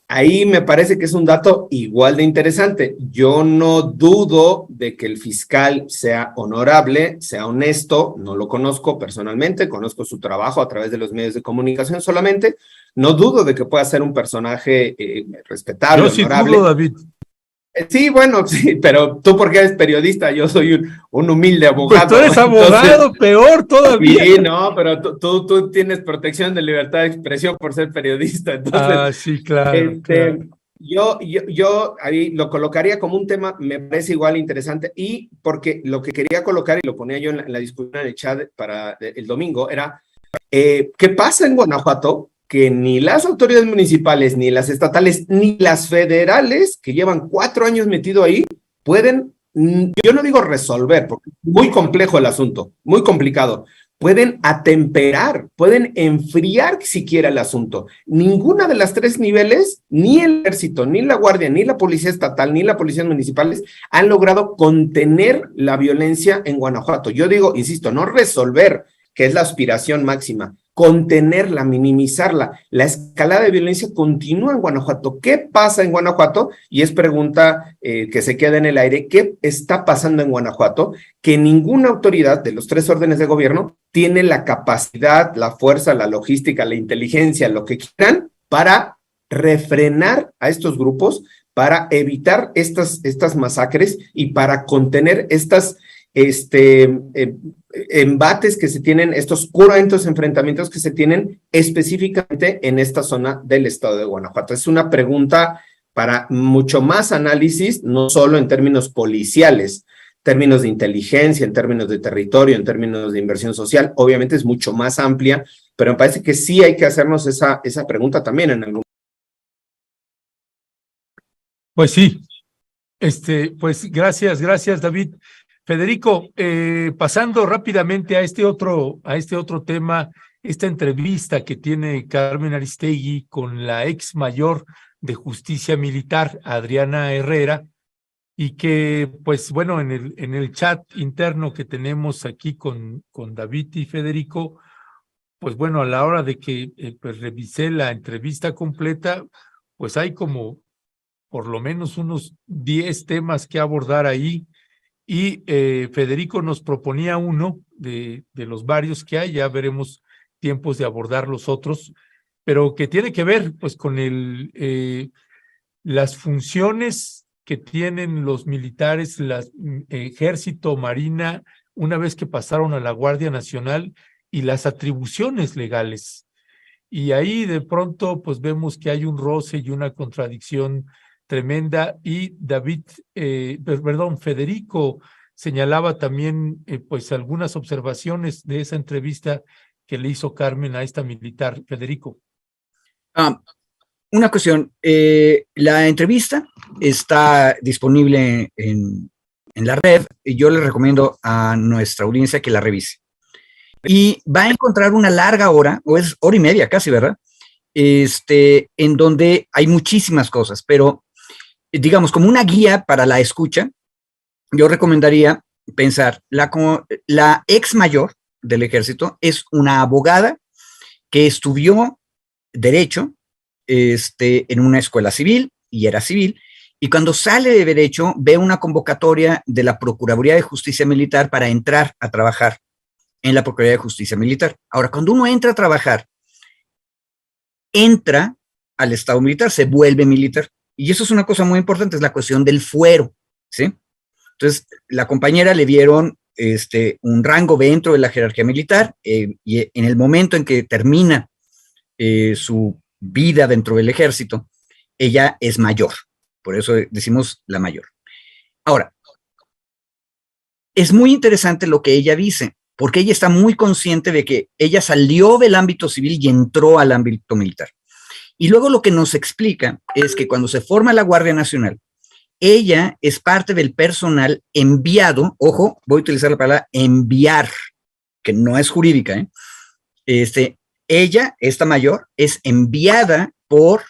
ahí me parece que es un dato igual de interesante. Yo no dudo de que el fiscal sea honorable, sea honesto, no lo conozco personalmente, conozco su trabajo a través de los medios de comunicación solamente, no dudo de que pueda ser un personaje respetable, yo sí honorable. dudo, David. Sí, bueno, sí, pero tú porque eres periodista, yo soy un humilde abogado. Pues tú eres abogado, entonces, peor todavía. Sí, no, pero tú tienes protección de libertad de expresión por ser periodista. Entonces, sí, claro, claro. Yo ahí lo colocaría como un tema, me parece igual interesante, y porque lo que quería colocar, y lo ponía yo en la discusión en el chat para el domingo, era, ¿qué pasa en Guanajuato? Que ni las autoridades municipales, ni las estatales, ni las federales, que llevan 4 años metido ahí, pueden, yo no digo resolver, porque es muy complejo el asunto, muy complicado, pueden atemperar, pueden enfriar siquiera el asunto. Ninguna de las 3 niveles, ni el ejército, ni la guardia, ni la policía estatal, ni la policía municipales, han logrado contener la violencia en Guanajuato. Yo digo, insisto, no resolver, que es la aspiración máxima, contenerla, minimizarla. La escalada de violencia continúa en Guanajuato. ¿Qué pasa en Guanajuato? Y es pregunta que se queda en el aire. ¿Qué está pasando en Guanajuato? Que ninguna autoridad de los 3 órdenes de gobierno tiene la capacidad, la fuerza, la logística, la inteligencia, lo que quieran, para refrenar a estos grupos, para evitar estas masacres y para contener estas embates que se tienen, estos cruentos enfrentamientos que se tienen específicamente en esta zona del estado de Guanajuato. Es una pregunta para mucho más análisis, no solo en términos policiales, términos de inteligencia, en términos de territorio, en términos de inversión social. Obviamente es mucho más amplia, pero me parece que sí hay que hacernos esa pregunta también en algún. Pues sí, pues gracias, David. Federico, pasando rápidamente a este otro tema, esta entrevista que tiene Carmen Aristegui con la ex mayor de Justicia Militar, Adriana Herrera, y que, pues bueno, en el chat interno que tenemos aquí con David y Federico, pues bueno, a la hora de que pues revisé la entrevista completa, pues hay como por lo menos unos 10 temas que abordar ahí. Y Federico nos proponía uno de los varios que hay, ya veremos tiempos de abordar los otros, pero que tiene que ver pues con las funciones que tienen los militares, ejército, marina, una vez que pasaron a la Guardia Nacional, y las atribuciones legales. Y ahí de pronto pues vemos que hay un roce y una contradicción tremenda, y Federico señalaba también pues algunas observaciones de esa entrevista que le hizo Carmen a esta militar. Federico. Una cuestión, la entrevista está disponible en la red, y yo le recomiendo a nuestra audiencia que la revise. Y va a encontrar una larga hora, o es hora y media casi, ¿verdad? En donde hay muchísimas cosas, pero digamos, como una guía para la escucha, yo recomendaría pensar, la ex mayor del ejército es una abogada que estudió Derecho en una escuela civil, y era civil, y cuando sale de Derecho ve una convocatoria de la Procuraduría de Justicia Militar para entrar a trabajar en la Procuraduría de Justicia Militar. Ahora, cuando uno entra a trabajar, entra al Estado militar, se vuelve militar. Y eso es una cosa muy importante, es la cuestión del fuero, ¿sí? Entonces, la compañera le dieron un rango dentro de la jerarquía militar, y en el momento en que termina su vida dentro del ejército, ella es mayor. Por eso decimos la mayor. Ahora, es muy interesante lo que ella dice, porque ella está muy consciente de que ella salió del ámbito civil y entró al ámbito militar. Y luego lo que nos explica es que cuando se forma la Guardia Nacional, ella es parte del personal enviado, ojo, voy a utilizar la palabra enviar, que no es jurídica, ella, esta mayor, es enviada por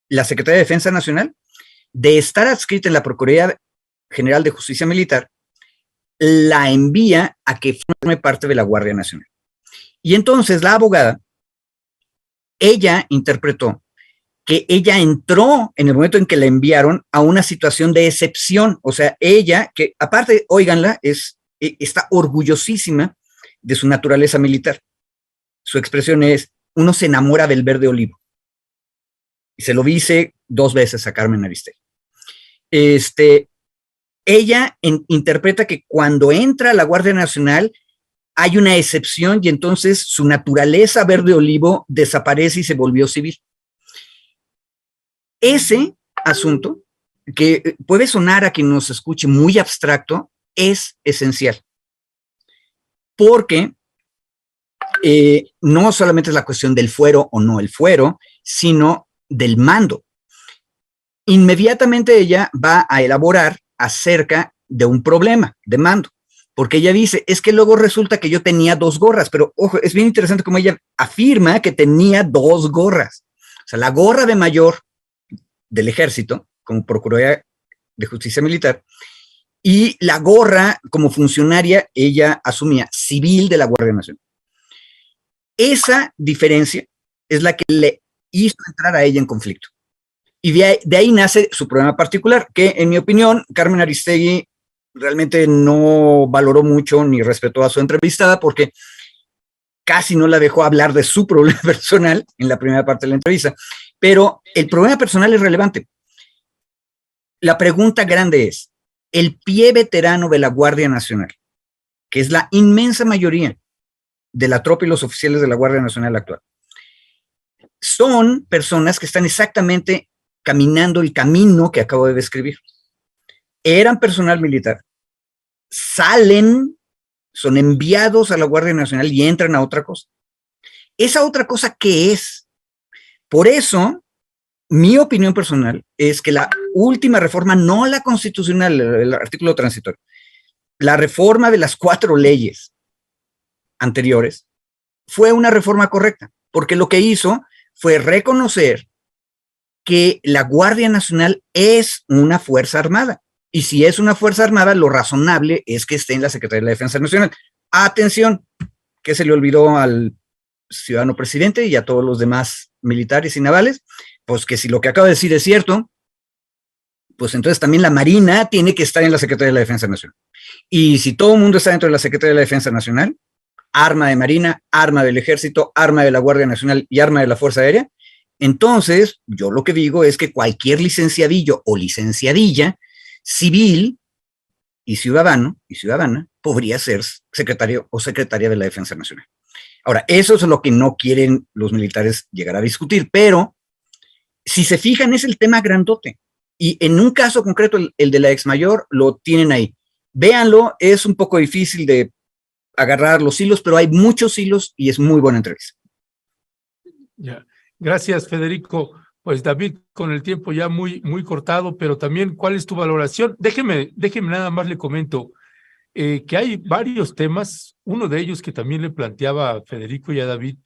la Secretaría de Defensa Nacional, de estar adscrita en la Procuraduría General de Justicia Militar, la envía a que forme parte de la Guardia Nacional. Y entonces la abogada, ella interpretó que ella entró en el momento en que la enviaron a una situación de excepción. O sea, ella, que aparte, óiganla, está orgullosísima de su naturaleza militar. Su expresión es, uno se enamora del verde olivo. Y se lo dice 2 veces a Carmen Aristegui. Ella interpreta que cuando entra a la Guardia Nacional hay una excepción, y entonces su naturaleza verde olivo desaparece y se volvió civil. Ese asunto, que puede sonar a quien nos escuche muy abstracto, es esencial. Porque no solamente es la cuestión del fuero o no el fuero, sino del mando. Inmediatamente ella va a elaborar acerca de un problema de mando, porque ella dice, es que luego resulta que yo tenía 2 gorras, pero ojo, es bien interesante como ella afirma que tenía 2 gorras. O sea, la gorra de mayor del ejército, como Procuraduría de Justicia Militar, y la gorra como funcionaria, ella asumía, civil de la Guardia Nacional. Esa diferencia es la que le hizo entrar a ella en conflicto. Y de ahí nace su problema particular, que en mi opinión, Carmen Aristegui realmente no valoró mucho ni respetó a su entrevistada porque casi no la dejó hablar de su problema personal en la primera parte de la entrevista. Pero el problema personal es relevante. La pregunta grande es, el pie veterano de la Guardia Nacional, que es la inmensa mayoría de la tropa y los oficiales de la Guardia Nacional actual, son personas que están exactamente caminando el camino que acabo de describir. Eran personal militar, salen, son enviados a la Guardia Nacional y entran a otra cosa. ¿Esa otra cosa qué es? Por eso, mi opinión personal es que la última reforma, no la constitucional, el artículo transitorio, la reforma de las 4 leyes anteriores, fue una reforma correcta, porque lo que hizo fue reconocer que la Guardia Nacional es una fuerza armada. Y si es una fuerza armada, lo razonable es que esté en la Secretaría de la Defensa Nacional. Atención, que se le olvidó al ciudadano presidente y a todos los demás militares y navales, pues que si lo que acabo de decir es cierto, pues entonces también la Marina tiene que estar en la Secretaría de la Defensa Nacional. Y si todo el mundo está dentro de la Secretaría de la Defensa Nacional, arma de Marina, arma del Ejército, arma de la Guardia Nacional y arma de la Fuerza Aérea, entonces yo lo que digo es que cualquier licenciadillo o licenciadilla civil y ciudadano y ciudadana podría ser secretario o secretaria de la Defensa Nacional. Ahora, eso es lo que no quieren los militares llegar a discutir, pero si se fijan es el tema grandote. Y en un caso concreto, el de la ex mayor, lo tienen ahí. Véanlo, es un poco difícil de agarrar los hilos, pero hay muchos hilos y es muy buena entrevista. Ya. Gracias, Federico. Pues David, con el tiempo ya muy cortado, pero también, ¿cuál es tu valoración? Déjeme nada más le comento que hay varios temas. Uno de ellos que también le planteaba a Federico y a David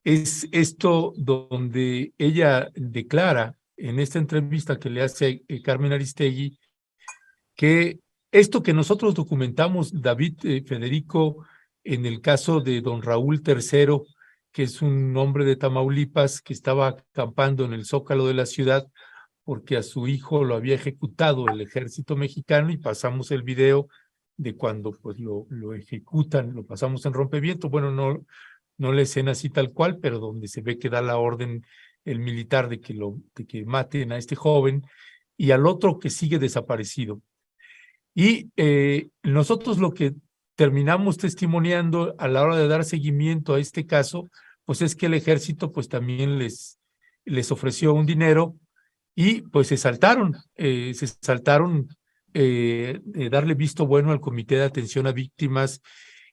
es esto donde ella declara en esta entrevista que le hace Carmen Aristegui que esto que nosotros documentamos, David, Federico, en el caso de don Raúl III, que es un hombre de Tamaulipas que estaba acampando en el Zócalo de la ciudad porque a su hijo lo había ejecutado el ejército mexicano, y pasamos el video de cuando pues lo ejecutan, lo pasamos en Rompeviento, bueno, no la escena así tal cual, pero donde se ve que da la orden el militar de que maten a este joven y al otro que sigue desaparecido. Y nosotros lo que terminamos testimoniando a la hora de dar seguimiento a este caso, pues es que el ejército pues también les ofreció un dinero y pues se saltaron darle visto bueno al Comité de Atención a Víctimas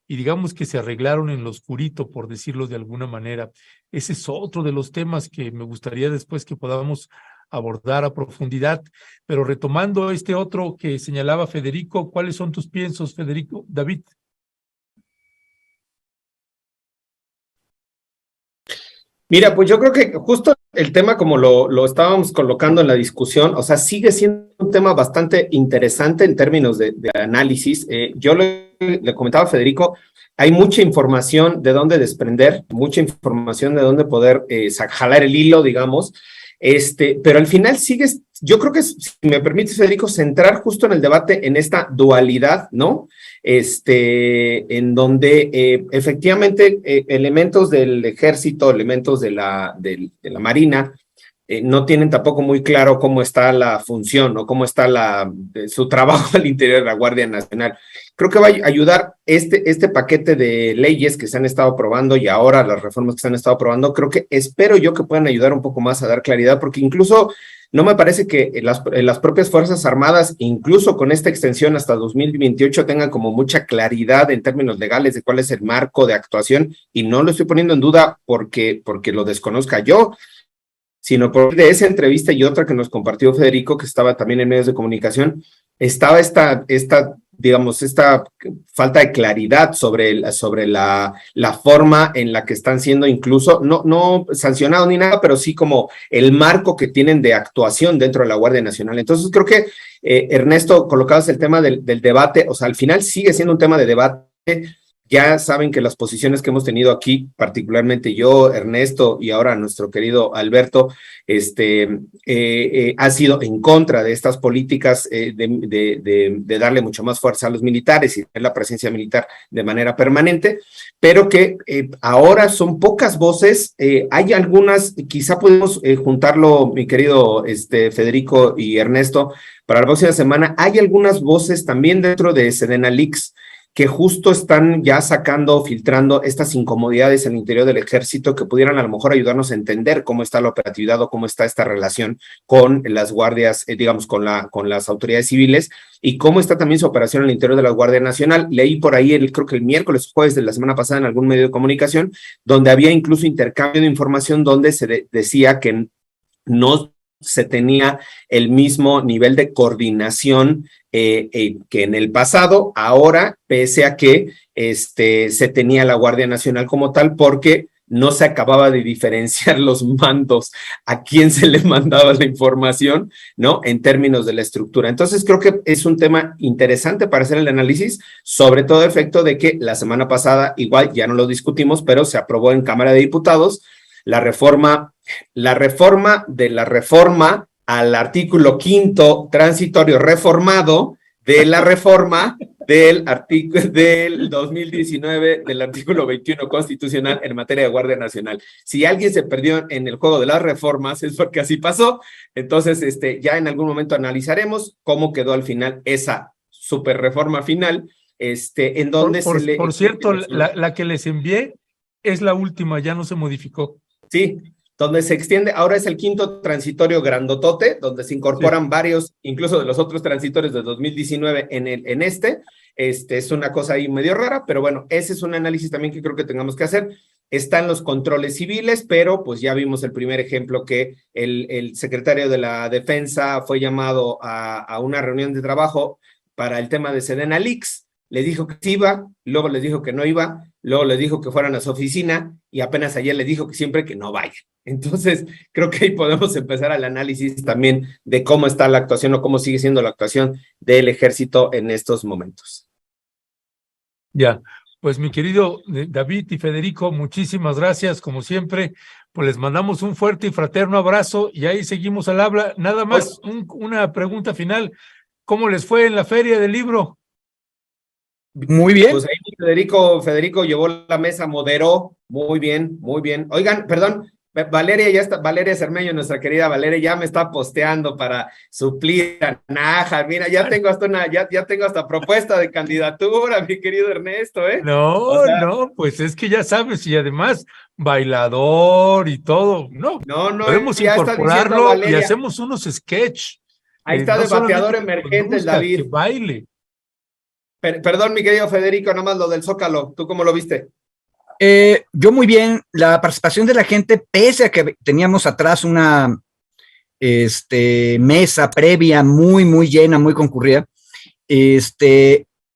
y digamos que se arreglaron en lo oscurito, por decirlo de alguna manera. Ese es otro de los temas que me gustaría después que podamos abordar a profundidad, pero retomando este otro que señalaba Federico, ¿cuáles son tus piensos, Federico? David. Mira, pues yo creo que justo el tema como lo estábamos colocando en la discusión, o sea, sigue siendo un tema bastante interesante en términos de análisis. Yo le comentaba a Federico, hay mucha información de dónde desprender, mucha información de dónde poder jalar el hilo, digamos, pero al final sigues, yo creo que, si me permites, Federico, centrar justo en el debate en esta dualidad, ¿no? En donde efectivamente elementos del ejército, elementos de la Marina, no tienen tampoco muy claro cómo está la función o cómo está su trabajo al interior de la Guardia Nacional. Creo que va a ayudar este paquete de leyes que se han estado aprobando y ahora las reformas que se han estado aprobando, espero yo que puedan ayudar un poco más a dar claridad, porque incluso no me parece que las propias Fuerzas Armadas, incluso con esta extensión hasta 2028, tengan como mucha claridad en términos legales de cuál es el marco de actuación, y no lo estoy poniendo en duda porque lo desconozca yo, sino por de esa entrevista y otra que nos compartió Federico, que estaba también en medios de comunicación, estaba esta falta de claridad sobre la forma en la que están siendo incluso, no sancionados ni nada, pero sí como el marco que tienen de actuación dentro de la Guardia Nacional. Entonces creo que, Ernesto, colocabas el tema del debate, o sea, al final sigue siendo un tema de debate. Ya saben que las posiciones que hemos tenido aquí, particularmente yo, Ernesto, y ahora nuestro querido Alberto, ha sido en contra de estas políticas de darle mucho más fuerza a los militares y tener la presencia militar de manera permanente, pero que ahora son pocas voces. Hay algunas, quizá podemos juntarlo, mi querido Federico y Ernesto, para la próxima semana. Hay algunas voces también dentro de Sedena Leaks que justo están ya filtrando estas incomodidades en el interior del ejército que pudieran a lo mejor ayudarnos a entender cómo está la operatividad o cómo está esta relación con las guardias, digamos, con las autoridades civiles, y cómo está también su operación en el interior de la Guardia Nacional. Leí por ahí, creo que el miércoles o jueves de la semana pasada en algún medio de comunicación, donde había incluso intercambio de información donde se decía que no se tenía el mismo nivel de coordinación que en el pasado. Ahora, pese a que se tenía la Guardia Nacional como tal, porque no se acababa de diferenciar los mandos, a quién se le mandaba la información, ¿no? En términos de la estructura. Entonces, creo que es un tema interesante para hacer el análisis, sobre todo el efecto de que la semana pasada, igual ya no lo discutimos, pero se aprobó en Cámara de Diputados la reforma de la reforma al artículo 5º transitorio reformado de la reforma del 2019 del artículo 21 constitucional en materia de Guardia Nacional. Si alguien se perdió en el juego de las reformas es porque así pasó. Entonces, ya en algún momento analizaremos cómo quedó al final esa super reforma final, en donde por cierto, la que les envié es la última, ya no se modificó. Sí, donde se extiende, ahora es el 5º transitorio grandotote, donde se incorporan varios, incluso de los otros transitorios de 2019 en es una cosa ahí medio rara, pero bueno, ese es un análisis también que creo que tengamos que hacer. Están los controles civiles, pero pues ya vimos el primer ejemplo que el secretario de la Defensa fue llamado a una reunión de trabajo para el tema de Sedena Leaks. Le dijo que sí iba, luego les dijo que no iba, luego les dijo que fueran a su oficina y apenas ayer les dijo que siempre que no vayan. Entonces, creo que ahí podemos empezar al análisis también de cómo está la actuación o cómo sigue siendo la actuación del ejército en estos momentos. Ya, pues mi querido David y Federico, muchísimas gracias, como siempre. Pues les mandamos un fuerte y fraterno abrazo y ahí seguimos al habla. Nada más una pregunta final. ¿Cómo les fue en la Feria del Libro? Muy bien. Pues ahí Federico llevó la mesa, moderó, muy bien, muy bien. Oigan, perdón, Valeria Cermeño, nuestra querida Valeria, ya me está posteando para suplir a Nájar. Mira, ya tengo hasta propuesta de candidatura, mi querido Ernesto, ¿eh? No, pues es que ya sabes, y además bailador y todo, no, podemos ya incorporarlo y hacemos unos sketch. Ahí está de bateador emergente el David. Que baile. Perdón, mi querido Federico, nomás lo del Zócalo, ¿tú cómo lo viste? Yo muy bien, la participación de la gente, pese a que teníamos atrás una mesa previa muy, muy llena, muy concurrida,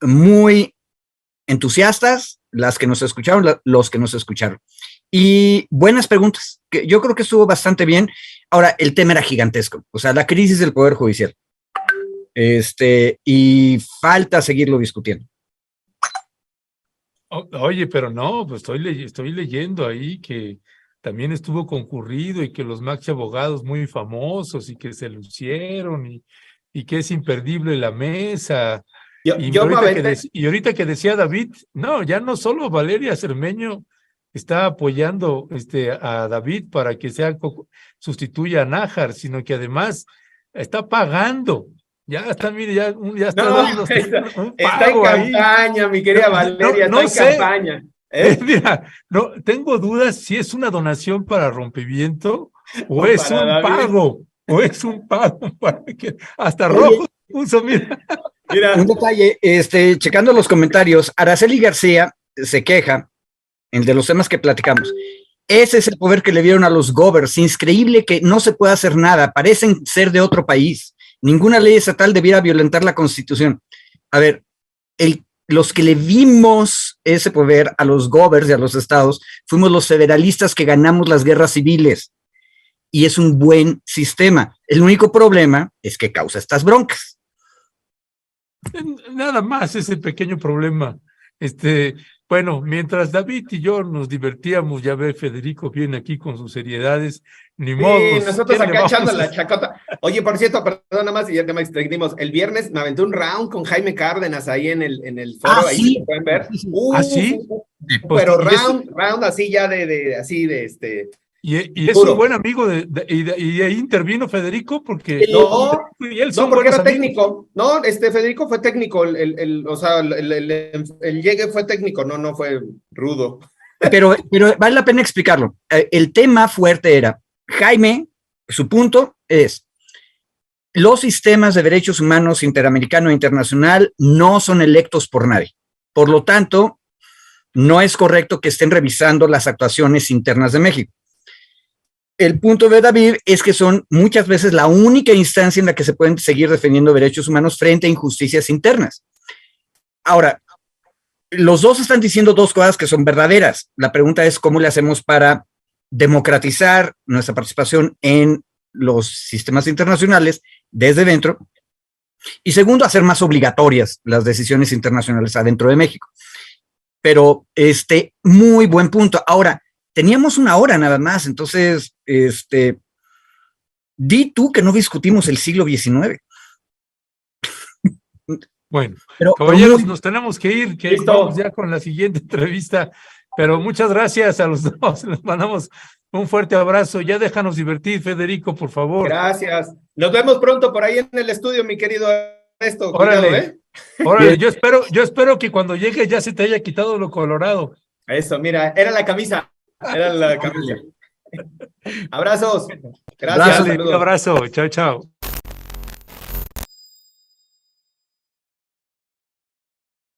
muy entusiastas, las que nos escucharon, los que nos escucharon. Y buenas preguntas, que yo creo que estuvo bastante bien. Ahora, el tema era gigantesco, o sea, la crisis del Poder Judicial. Y falta seguirlo discutiendo. Oye, pero no, pues estoy leyendo ahí que también estuvo concurrido y que los maxi abogados muy famosos y que se lucieron y que es imperdible la mesa. Y ahorita que decía David, no, ya no solo Valeria Cermeño, está apoyando a David para que sustituya a Nájar, sino que además está pagando. Ya está, mire, ya está dando un está en pago ahí. campaña, mi querida Valeria, no está en campaña. Mira, no, tengo dudas si es una donación para Rompeviento o es un David. pago, para que hasta rojo puso, mira. Un detalle, checando los comentarios, Araceli García se queja, el de los temas que platicamos. Ese es el poder que le dieron a los govers. Es increíble que no se pueda hacer nada, parecen ser de otro país. Ninguna ley estatal debiera violentar la Constitución. A ver, los que le dimos ese poder a los govers y a los estados fuimos los federalistas que ganamos las guerras civiles. Y es un buen sistema. El único problema es que causa estas broncas. Nada más ese pequeño problema. Bueno, mientras David y yo nos divertíamos, ya ve, Federico viene aquí con sus seriedades, ni modo. Nosotros acá echando la chacota. Oye, por cierto, perdón, nada más, y ya que me extendimos, el viernes me aventé un round con Jaime Cárdenas ahí en el foro, ahí sí. lo pueden ver. ¿Sí? Pero round así ya Y es un buen amigo y ahí intervino Federico porque porque era técnico. No, Federico fue técnico, o sea, el llegue fue técnico, no fue rudo. Pero vale la pena explicarlo. El tema fuerte era, Jaime, su punto es, los sistemas de derechos humanos interamericano e internacional no son electos por nadie. Por lo tanto, no es correcto que estén revisando las actuaciones internas de México. El punto de David es que son muchas veces la única instancia en la que se pueden seguir defendiendo derechos humanos frente a injusticias internas. Ahora, los dos están diciendo dos cosas que son verdaderas. La pregunta es cómo le hacemos para democratizar nuestra participación en los sistemas internacionales desde dentro. Y segundo, hacer más obligatorias las decisiones internacionales adentro de México. Pero muy buen punto. Ahora, teníamos una hora nada más, entonces, di tú que no discutimos el siglo XIX. Bueno, caballeros, nos tenemos que ir, que vamos ya con la siguiente entrevista, pero muchas gracias a los dos, les mandamos un fuerte abrazo, ya déjanos divertir, Federico, por favor. Gracias, nos vemos pronto por ahí en el estudio, mi querido Ernesto. Órale, órale, yo espero que cuando llegue ya se te haya quitado lo colorado. Eso, mira, era la camisa. Abrazos. Gracias. Un abrazo. Chao, chao.